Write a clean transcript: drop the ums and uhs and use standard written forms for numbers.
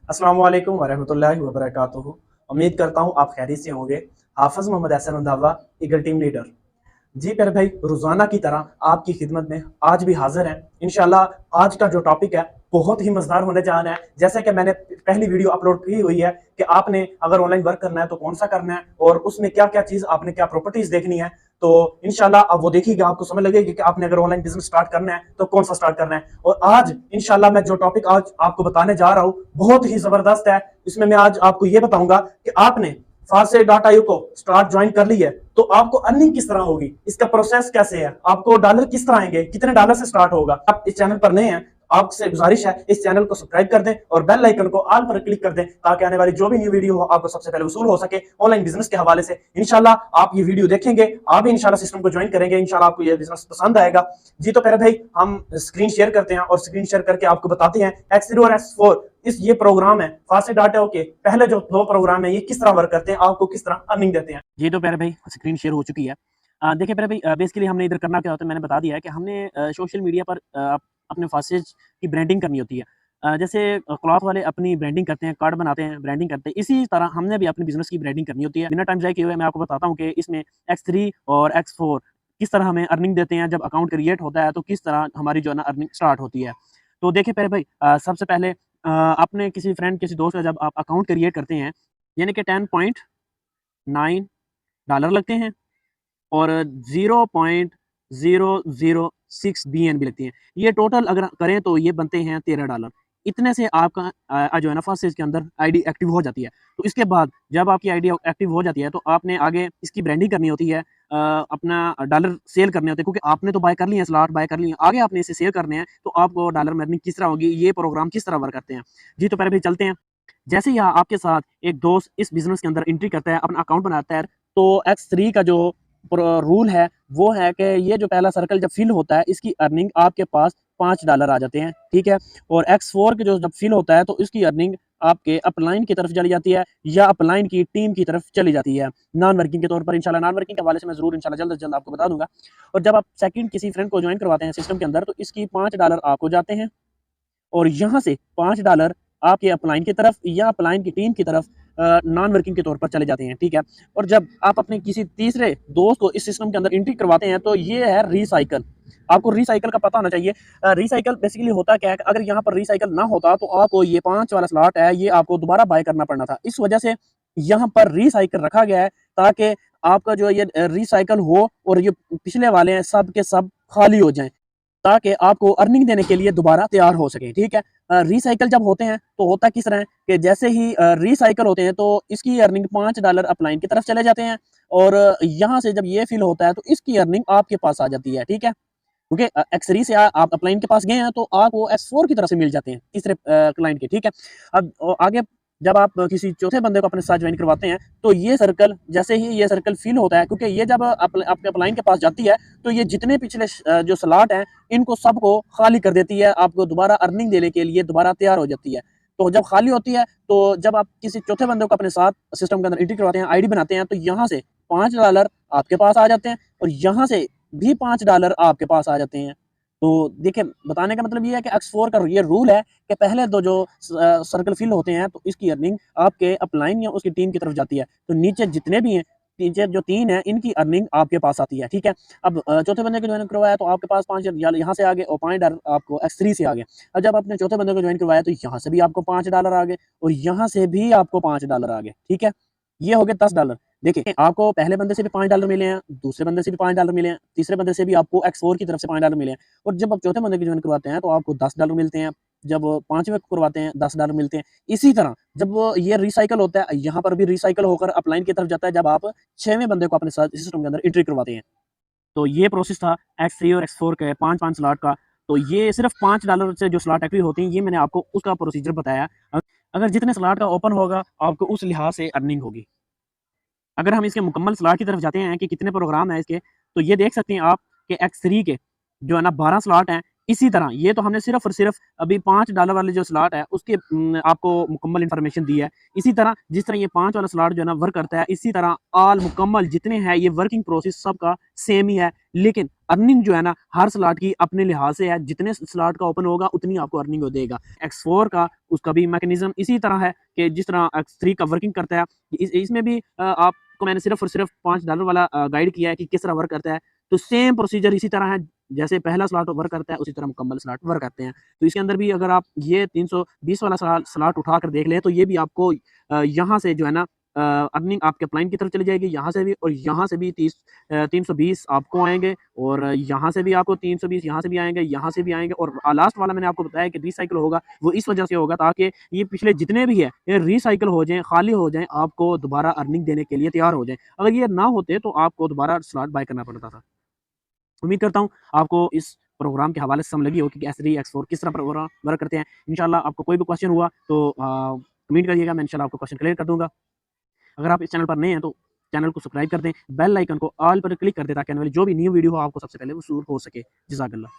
अस्सलाम वालेकुम वरहमतुल्लाहि वबरकातुहू। उम्मीद करता हूँ आप खैरियत से होंगे। Hafiz Mohammad Ehsan Randhawa, eagle team leader. जी प्यारे भाई, रोजाना की तरह आपकी खिदमत में आज भी हाजिर हैं। इंशाल्लाह आज का जो टॉपिक है बहुत ही मजेदार होने जा रहा है। जैसे कि मैंने पहली वीडियो अपलोड की हुई है कि आपने अगर ऑनलाइन वर्क करना है तो कौन सा करना है और उसमें क्या क्या चीज आपने क्या प्रॉपर्टीज देखनी है। तो इंशाल्लाह अब वो देखिएगा, आपको समझ लगेगी कि आपने अगर ऑनलाइन बिजनेस स्टार्ट करना है तो कौन सा स्टार्ट करना है। और आज इंशाल्लाह मैं जो टॉपिक आज आपको बताने जा रहा हूँ बहुत ही जबरदस्त है। इसमें मैं आज आपको ये बताऊंगा कि आपने फास्ट डाटा यू को स्टार्ट ज्वाइन कर ली है तो आपको अर्निंग किस तरह होगी, इसका प्रोसेस कैसे है, आपको डॉलर किस तरह आएंगे, कितने डॉलर से स्टार्ट होगा। आप इस चैनल पर नए हैं, आपसे गुजारिश है इस चैनल को सब्सक्राइब कर दें और बेल आइकन को ऑल पर क्लिक कर दें ताकि आने वाली जो भी न्यू वीडियो हो आपको सबसे पहले वसूल हो सके ऑनलाइन बिजनेस के हवाले से। इंशाल्लाह आप ये वीडियो देखेंगे, आप भी इंशाल्लाह सिस्टम को ज्वाइन करेंगे, इंशाल्लाह आपको ये बिजनेस पसंद आएगा। जी तो प्यारे भाई, हम स्क्रीन शेयर करते हैं और स्क्रीन शेयर करके आपको बताते हैं X3 और X4 इस ये प्रोग्राम है फास्ट डाटा के पहले जो दो प्रोग्राम है ये किस तरह वर्क करते हैं, आपको किस तरह अर्निंग देते हैं। जी तो प्यारे भाई, स्क्रीन शेयर हो चुकी है। देखिए प्यारे भाई, बेसिकली हमने इधर करना क्या होता है, मैंने बता दिया है कि हमने सोशल मीडिया पर अपने फासेज की ब्रांडिंग करनी होती है। जैसे क्लॉथ वाले अपनी ब्रांडिंग करते हैं, कार्ड बनाते हैं, ब्रांडिंग करते हैं, इसी तरह हमने भी अपने बिजनेस की ब्रांडिंग करनी होती है। बिना टाइम ज़ाया किए हुए मैं आपको बताता हूँ कि इसमें X3 और X4 किस तरह हमें अर्निंग देते हैं। जब अकाउंट क्रिएट होता है तो किस तरह हमारी जो है ना अर्निंग स्टार्ट होती है। तो देखिए प्यारे भाई, सबसे पहले अपने किसी फ्रेंड, किसी दोस्त का जब आप अकाउंट क्रिएट करते हैं, यानी कि 10.9 डॉलर लगते हैं और 0.006 बीएनबी लगती हैं। ये टोटल अगर करें तो ये बनते हैं $13। इतने से आपका जो है ना फर्स्ट स्टेज के अंदर आईडी एक्टिव हो जाती है। तो इसके बाद जब आपकी आईडी एक्टिव हो जाती है तो आपने आगे इसकी ब्रांडिंग करनी होती है, अपना डॉलर सेल करने होते हैं, क्योंकि आपने तो बाय कर लिए हैं, स्लॉट बाय कर लिए हैं, आगे आपने इसे सेल करने हैं। तो आपको डॉलर में अर्निंग किस तरह होगी, ये प्रोग्राम किस तरह वर्क करते हैं। जी तो पहले भी चलते हैं। जैसे ही आपके साथ एक दोस्त इस बिजनेस के अंदर एंट्री करता है, अपना अकाउंट बनाता है, तो X3 का जो रूल है वो है कि ये जो पहला सर्कल जब फिल होता है इसकी अर्निंग आपके पास $5 आ जाते हैं, ठीक है। और X4 के जो जब फिल होता है तो इसकी अर्निंग आपके अपलाइन की तरफ चली जाती है या अपलाइन की टीम की तरफ चली जाती है, नॉन वर्किंग के तौर पर। इंशाल्लाह नॉन वर्किंग के हवाले से मैं जरूर इंशाल्लाह जल्द से जल्द आपको बता दूंगा। और जब आप सेकंड किसी फ्रेंड को ज्वाइन करवाते हैं सिस्टम के अंदर तो इसकी $5 आपको जाते हैं और यहाँ से $5 आपके अपलाइन की तरफ या अपलाइन की टीम की तरफ नॉन वर्किंग के तौर पर चले जाते हैं, ठीक है। और जब आप अपने किसी तीसरे दोस्त को इस सिस्टम के अंदर एंट्री करवाते हैं तो ये है रिसाइकल। आपको रिसाइकल का पता होना चाहिए। रिसाइकल बेसिकली होता क्या है, अगर यहाँ पर रिसाइकल ना होता तो आपको ये 5 वाला स्लॉट है ये आपको दोबारा बाय करना पड़ना था। इस वजह से यहाँ पर रिसाइकल रखा गया है ताकि आपका जो ये रिसाइकल हो और ये पिछले वाले हैं सब के सब खाली हो जाएं, ताकि आपको अर्निंग देने के लिए दोबारा तैयार हो सके, ठीक है। रिसाइकल जब होते हैं तो होता किस तरह है कि जैसे ही रिसाइकल होते हैं तो इसकी अर्निंग $5 अपलाइन की तरफ चले जाते हैं और यहाँ से जब ये फिल होता है तो इसकी अर्निंग आपके पास आ जाती है, ठीक है। क्योंकि X3 से आप अपलाइन के पास गए हैं तो आपको S4 की तरफ से मिल जाते हैं तीसरे क्लाइंट के, ठीक है। अब आगे जब आप किसी चौथे बंदे को अपने साथ ज्वाइन करवाते हैं तो ये सर्कल जैसे ही ये सर्कल फिल होता है, क्योंकि ये जब आपके अपलाइन के पास जाती है तो ये जितने पिछले जो स्लॉट हैं इनको सबको खाली कर देती है, आपको दोबारा अर्निंग देने के लिए दोबारा तैयार हो जाती है। तो जब खाली होती है तो जब आप किसी चौथे बंदे को अपने साथ सिस्टम के अंदर एंट्री करवाते हैं, आईडी बनाते हैं, तो यहाँ से $5 आपके पास आ जाते हैं और यहाँ से भी $5 आपके पास आ जाते हैं। तो देखिए, बताने का मतलब ये है कि X4 का ये रूल है कि पहले दो जो सर्कल फिल होते हैं तो इसकी अर्निंग आपके अपलाइन या उसकी टीम की तरफ जाती है। तो नीचे जितने भी हैं, नीचे जो 3 हैं इनकी अर्निंग आपके पास आती है, ठीक है। अब चौथे बंदे को ज्वाइन करवाया तो आपके पास 5 यहाँ से आ गए और $5 आपको X3 से आ गए। अब जब आपने चौथे बंदे को ज्वाइन करवाया तो यहाँ से भी आपको $5 आ गए और यहाँ से भी आपको $5 आ गए, ठीक है। ये हो गए $10। देखिए, आपको पहले बंदे से भी $5 मिले हैं, दूसरे बंदे से भी $5 मिले हैं, तीसरे बंदे से भी आपको X4 की तरफ से $5 मिले हैं। और जब आप चौथे बंदे की ज्वाइन करवाते हैं तो आपको $10 मिलते हैं, जब पांचवें को करवाते हैं $10 मिलते हैं। इसी तरह जब ये रिसाइकल होता है, यहाँ पर भी रिसाइकल होकर अपलाइन की तरफ जाता है जब आप 6वें बंदे को अपने साथ सिस्टम के अंदर एंट्री करवाते हैं। तो ये प्रोसेस था X3 और X4 के 5-5 स्लॉट का। तो ये सिर्फ $5 से जो स्लॉट एक्टिव होती हैं ये मैंने आपको उसका प्रोसीजर बताया। अगर जितने स्लॉट का ओपन होगा आपको उस लिहाज से अर्निंग होगी। अगर हम इसके मुकम्मल स्लॉट की तरफ जाते हैं कि कितने प्रोग्राम हैं इसके, तो ये देख सकते हैं आप कि X3 के जो है ना 12 स्लॉट हैं, इसी तरह ये तो हमने सिर्फ और सिर्फ अभी $5 वाले जो स्लॉट है उसके आपको मुकम्मल इन्फॉर्मेशन दी है। इसी तरह जिस तरह ये 5 वाला स्लॉट जो है ना वर्क करता है, इसी तरह ऑल मुकम्मल जितने हैं ये वर्किंग प्रोसेस सबका सेम ही है, लेकिन अर्निंग जो है ना हर स्लॉट की अपने लिहाज से है। जितने स्लॉट का ओपन होगा उतनी आपको अर्निंग हो देगा। X4 का उसका भी मैकेनिज्म इसी तरह है कि जिस तरह X3 का वर्किंग करता है, इसमें भी आपको मैंने सिर्फ और सिर्फ $5 वाला गाइड किया है कि किस तरह वर्क करता है। तो सेम प्रोसीजर इसी तरह है, जैसे पहला स्लॉट वर्क करता है उसी तरह मुकम्मल स्लॉट वर्क करते हैं। तो इसके अंदर भी अगर आप ये 320 वाला स्लॉट उठा कर देख लें तो ये भी आपको यहाँ से जो है ना अर्निंग आपके अपलाइन की तरफ चली जाएगी, यहाँ से भी और यहाँ से भी 320 आपको आएंगे, और यहाँ से भी आपको 320 यहाँ से भी आएंगे, यहाँ से भी आएंगे। और लास्ट वाला मैंने आपको बताया कि रिसाइकिल होगा, वो इस वजह से होगा ताकि ये पिछले जितने भी है ये रिसाइकिल हो जाएं, खाली हो जाएं, आपको दोबारा अर्निंग देने के लिए तैयार हो जाएं। अगर ये ना होते तो आपको दोबारा स्लॉट बाय करना पड़ता था। उम्मीद करता हूँ आपको इस प्रोग्राम के हवाले से समझ लगी हो कि S3 X4 किस तरह प्रोग्राम वर्क करते हैं। इंशाल्लाह आपको कोई भी क्वेश्चन हुआ तो कमेंट करिएगा, मैं इंशाल्लाह आपको क्वेश्चन क्लियर कर दूंगा। अगर आप इस चैनल पर नए हैं तो चैनल को सब्सक्राइब कर दें, बेल आइकन को ऑल पर क्लिक कर दें ताकि आने वाली जो भी न्यू वीडियो हो आपको सबसे पहले वसूल हो सके। जज़ाकल्लाह।